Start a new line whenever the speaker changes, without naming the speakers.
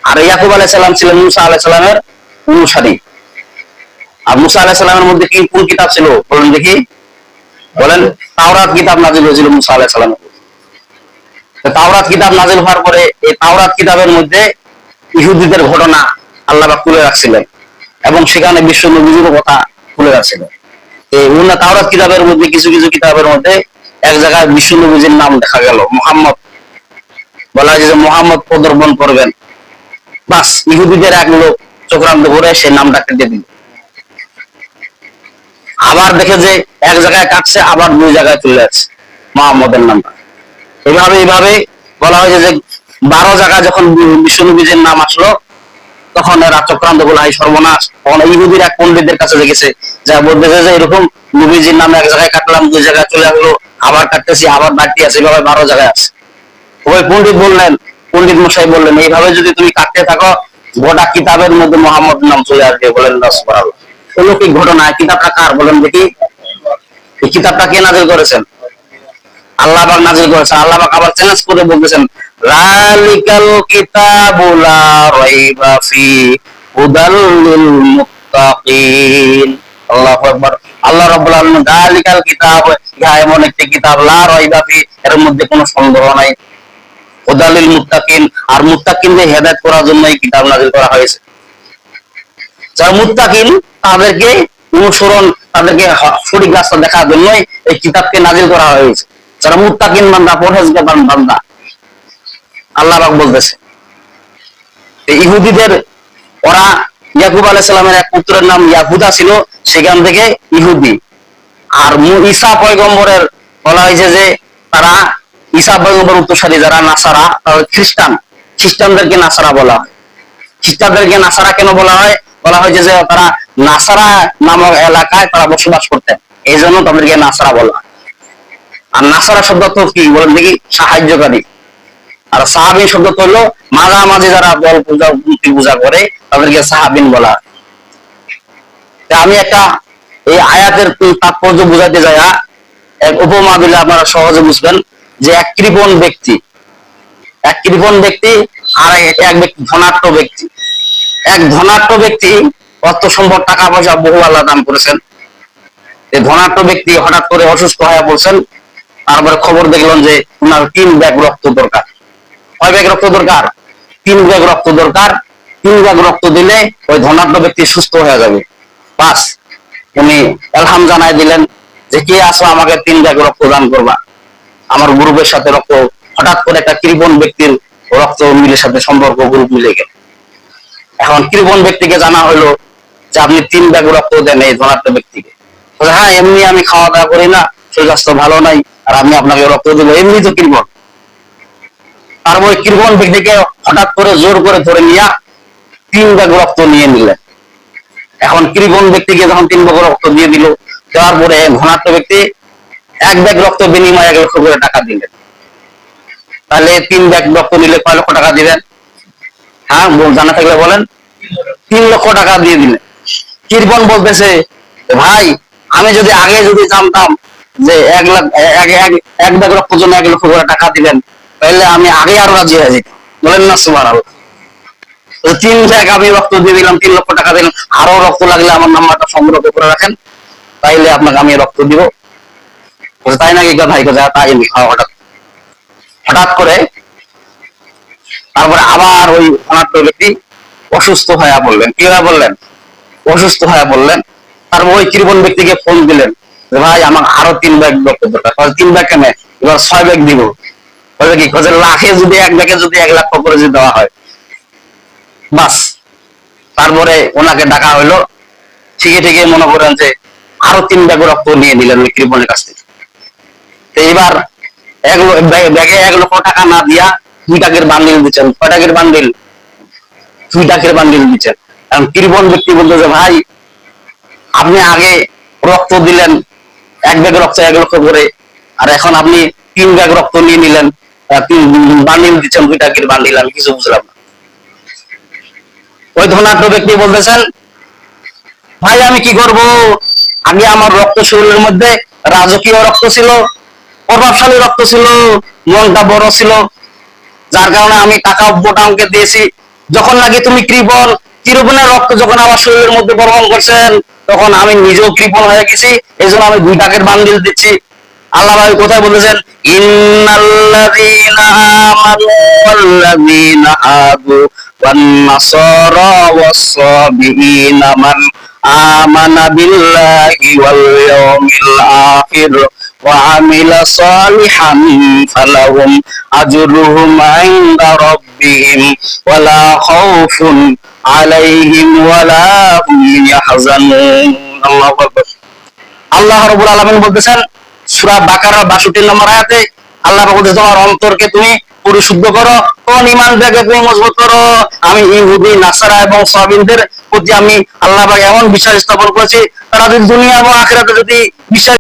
আর ইয়াকুব আলাইহিস সালাম ছিলেন মুসা আলাইহিস সালামের অনুসারী। আর মুসা আলাইহিস সালামের মধ্যে কি কোন কিতাব ছিল বলেন দেখি, বলেন। তাওরাত কিতাব নাযিল হয়েছিল মুসা আলাইহিস সালামের। তাওরাত কিতাব নাযিল হওয়ার পরে এই তাওরাত কিতাবের মধ্যে ইহুদিদের ঘটনা আল্লাহ পাক তুলে রাখছিলেন এবং সেখানে বিশ্ব নবীর কথা তুলে রাখছিলেন। এই তাওরাত কিতাবের মধ্যে কিছু কিছু কিতাবের মধ্যে এক জায়গায় বিশ্ব নবীর নাম দেখা গেল, মুহাম্মদ বলা হয় যে মুহাম্মদ পদার্পণ করবেন। বাস ইহুদিদের এক লোক চক্রান্ত করে সেই নামটা কেটে দিল। আবার দেখে যে এক জায়গায় কাটছে, আবার দুই জায়গায় চলে যাচ্ছে মুহাম্মদের নামটা। এইভাবে বলা হয়েছে যে 12 জায়গায় যখন বিশ্বনবীর নাম আসলো তখন এরা চক্রান্ত বলা হয় সর্বনাশ। তখন ইহুদির এক পণ্ডিতের কাছে গেছে, যা বলতেছে যে এরকম নবীজির নাম এক জায়গায় কাটলাম, দুই জায়গায় চলে আসলো, আবার কাটতেছি, আবার বাড়তি আছে, এভাবে 12 জায়গায় আছে। ওই পণ্ডিত বললেন, পণ্ডিত মশাই বললেন, এইভাবে যদি তুমি কাটতে থাকো গোটা কিতাবের মধ্যে মোহাম্মদ নাম চলে আসবে। বলেন সুবহানাল্লাহ। অলৌকিক ঘটনা। কিতাবটা কার বলেন দেখি? এই কিতাবটা কে নাযিল করেছেন? আল্লাহ পাক নাযিল করেছেন। আল্লাহ পাক আবার চ্যালেঞ্জ করে বলতেছেন, যালিকাল কিতাবু লা রাইবা ফি হুদাল লিল মুত্তাকিন। আল্লাহু আকবার। আল্লাহ রাব্বুল আলামিন যালিকাল কিতাব, ইহা এমন একটি কিতাব, লা রাইবা ফি, এর মধ্যে কোনো সন্দেহ নাই, হুদাল লিল মুত্তাকিন, আর মুত্তাকিনদের হেদায়েত করার জন্য এই কিতাব নাযিল করা হয়েছে। যারা মুত্তাকিন তাদেরকে অনুসরণ, তাদেরকে সঠিক রাস্তা দেখার জন্যই এই কিতাবকে নাযিল করা হয়েছে। যারা মুত্তাকিন বান্দা, পরহেজগার বান্দা, আল্লাহ পাক বলতেছে। ইহুদিদের ওরা ইয়াকুব আলাইহিস সালামের এক পুত্রের নাম ইয়াহুদা ছিল, সেখান থেকে ইহুদি। আর ঈসা পয়গম্বরের বলা হয়েছে যে তারা ঈসা পয়গম্বর উত্তরসূরি যারা নাসারা, তারা খ্রিস্টান, খ্রিস্টানদেরকে নাসারা বলা হয়। খ্রিস্টানদেরকে নাসারা কেন বলা হয়? বলা হয়েছে যে তারা নাসারা নামক এলাকায় তারা বসবাস করতেন, এই জন্য তাদেরকে নাসারা বলা হয়। আর নাসারা শব্দ তো কি বলেন দেখি? সাহায্যকারী। আর সাহাবী শব্দ তো হলো মাঝামাঝি যারা দল পূজা মূর্তি পূজা করে তাদেরকে সাহাবিন বলা হয়। আমি একটা এই আয়াতের তাৎপর্য বুঝাতে যাই, এক উপমা দিলে আপনারা সহজে বুঝবেন যে এক কৃপণ ব্যক্তি আর এক ব্যক্তি ধনাঢ্য ব্যক্তি। এক ধনাঢ্য ব্যক্তি অর্থ সম্পদ, টাকা পয়সা বহু আল্লাহ দান করেছেন। এই ধনাঢ্য ব্যক্তি হঠাৎ করে অসুস্থ হয়ে পড়ছেন। তারপরে খবর দেখলেন যে ওনার 3 ব্যাগ রক্ত দরকার। কয় ব্যাগ রক্ত দরকার? 3 ব্যাগ রক্ত দরকার। 3 ব্যাগ রক্ত দিলে ওই ধনাঢ্য ব্যক্তি সুস্থ হয়ে যাবে। বাস উনি এলহাম জানাই দিলেন যে কে আসো আমাকে 3 ব্যাগ রক্ত দান করবা। আমার গ্রুপের সাথে রক্ত, হঠাৎ করে একটা কৃপণ ব্যক্তির রক্ত মিলের সাথে সম্পর্ক, গ্রুপ মিলে গেল। এখন কৃপণ ব্যক্তিকে জানা হলো যে আপনি 3 ব্যাগ রক্ত দেন এই ধনাঢ্য ব্যক্তিকে। হ্যাঁ, এমনি আমি খাওয়া দাওয়া করি না, শরীর স্বাস্থ্য ভালো নাই, আর আমি আপনাকে রক্ত দেবো, এমনি তো কৃপণ। আর ওই কৃপণ ব্যক্তিকে হঠাৎ করে জোর করে ধরে নিয়ে 3 ব্যাগ রক্ত নিয়ে নিলেন। এখন কৃপণ ব্যক্তিকে যখন 3 ব্যাগ রক্ত দিয়ে দিল, দেওয়ার পরে ধনাঢ্য ব্যক্তি 1 ব্যাগ রক্ত বিনিময়ে 1 লক্ষ করে টাকা দিলেন। তাহলে 3 ব্যাগ রক্ত নিলে কয় লক্ষ টাকা দিবেন? হ্যাঁ, জানা থাকলে বলেন। 3 লক্ষ টাকা দিয়ে দিলেন। কৃপণ বলতেছে, ভাই আমি যদি আগে জানতাম যে 1 ব্যাগ রক্তের জন্য 1 লক্ষ করে টাকা দিবেন, তাহলে আমি আগে আরো রাজি হয়ে যেতাম। বলেন না সুবহানাল্লাহ। 3 ব্যাগ আমি রক্ত দিয়ে দিলাম, 3 লক্ষ টাকা দিলাম, আরো রক্ত লাগলে আমার নাম্বারটা সংগ্রহ করে রাখেন, তাইলে আপনাকে আমি রক্ত দিব। তাই নাকি? ভাই তাই হঠাৎ করে তারপরে আবার ওই ধনাঢ্য ব্যক্তি অসুস্থ হয়ে পড়লেন। কি হয়ে বললেন? অসুস্থ হয়ে পড়লেন। তারপর ওই কৃপণ ব্যক্তিকে ফোন দিলেন যে ভাই আমার আরো 3 ব্যাগ রক্ত দরকার। 3 ব্যাগ কেন? এবার 6 ব্যাগ দিব। বলে কি লাখে যদি 1 ব্যাগে যদি 1 লাখ করে যদি দেওয়া হয়, বাস। তারপরে ওনাকে ডাকা হইলো, ঠিকই মনে করেন যে আরো 3 ব্যাগ রক্ত নিয়ে নিলেন ওই কৃপণের কাছ থেকে। এইবার ব্যাগে 1 লক্ষ টাকা না দিয়া 2 টাকার বান্ডিল দিচ্ছেন। কয় টাকার বান্ডিল? 2 টাকার বান্ডিল দিচ্ছেন। কারণ কৃপণ ব্যক্তি বলতো যে ভাই আপনি আগে রক্ত দিলেন 1 ব্যাগ রক্ত 1 লক্ষ করে, আর এখন আপনি 3 ব্যাগ রক্ত নিয়ে নিলেন, বান্ডিল দিচ্ছেন 2 টাকার বান্ডিল, আমি কিছু বুঝলাম না। ওই ধনাঢ্য ব্যক্তি বলতেছেন, ভাই আমি কি করব, আগে আমার রক্ত শরীরের মধ্যে রাজকীয় রক্ত ছিল, প্রভাবশালী রক্ত ছিল, মনটা বড় ছিল, যার কারণে আমি টাকা মোটা অঙ্কে দিয়েছি, যখন নাকি তুমি কৃপণের রক্ত যখন আমার শরীরের মধ্যে বর্মণ করছেন, তখন আমি নিজেও কৃপণ হয়ে গেছি, এই জন্য আমি 2 টাকার বান্ডিল দিচ্ছি। আল্লাহ ভাই কোথায় বলেছেন, ইন্নাল্লাযীনা আমানু ওয়াল্লাযীনা হাদু ওয়ান নাসারা ওয়াস-সাবিঈনা মান আমানা বিল্লাহি ওয়াল ইয়াউমিল আখির ওয়া আমিলা সালিহান ফালাহুম আজরুহুম ইনদা রাব্বিহিম ওয়ালা খাউফুন আলাইহিম ওয়ালা হুম ইয়াহজানুন। আল্লাহু আকবার। আল্লাহ রাব্বুল আলামিন বলতেছেন সূরা বাকারার 62 নম্বর আয়াতে, আল্লাহ বলতেছে তোমার অন্তরকে তুমি পরিশুদ্ধ করো, তোমার ঈমানটাকে তুমি মজবুত করো। আমি ইহুদি, নাসারা এবং সাবিনদের প্রতি আমি আল্লাহ পাক এমন বিশ্বাস স্থাপন করেছি, তারা যদি দুনিয়া এবং আখিরাতে যদি বিশ্বাস